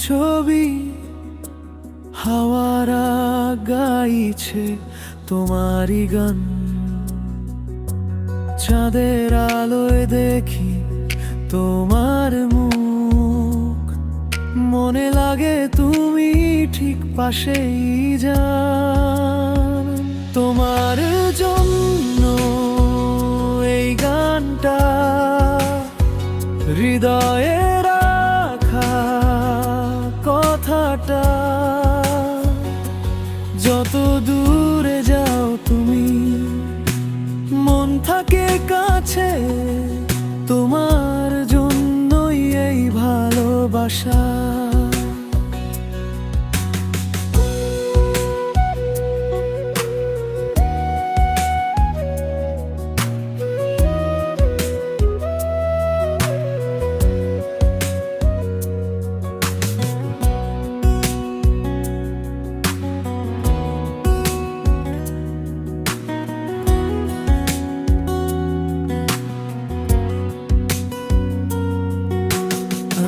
ছবি হাওয়ারা গাইছে তোমারই গান। চাঁদের আলোয় দেখি তোমার মুখ, মনে লাগে তুমি ঠিক পাশেই যান। তোমার জন্য এই গানটা হৃদয়ে রাখা কথাটা, যত দূরে যাও তুমি মন থাকে কাছে। তোমার জন্যই এই ভালোবাসা।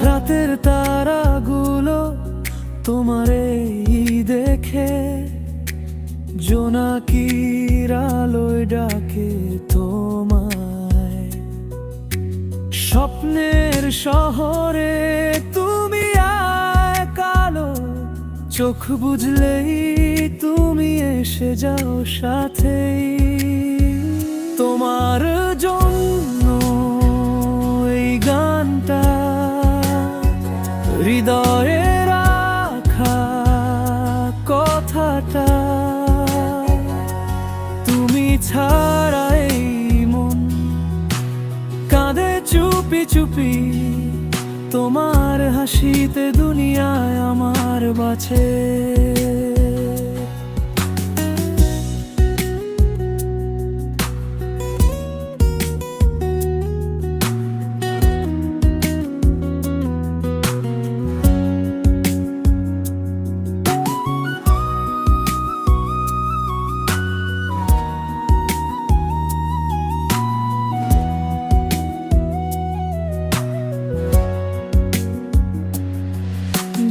রাতের তারাগুলো তোমারে দেখে, জোনাকির আলোয় ডাকে তোমায়। স্বপ্নের শহরে তুমি কালো, চোখ বুঝলেই তুমি এসে যাও সাথেই। তোমার জন্য এই গানটা হৃদয়ে রাখা কথাটা, তুমি ছাড়া এই মন কাঁদে চুপি চুপি। তোমার হাসিতে দুনিয়ায় আমার বাঁচে।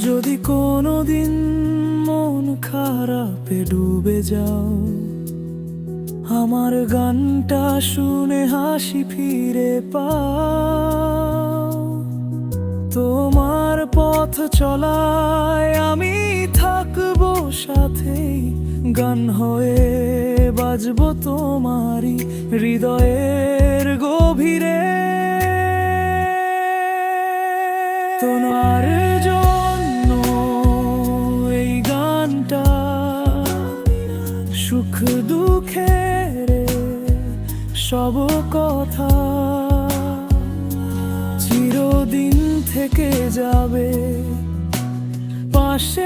যদি কোনোদিন মন খারাপে ডুবে যাও, আমার গানটা শুনে হাসি ফিরে পাও। তোমার পথ চলায় আমি থাকবো সাথেই, গান হয়ে বাজবো তোমারই হৃদয়ের গভীরে। তোমার সুখ দুঃখের সব কথা চিরদিন থেকে যাবে পাশে।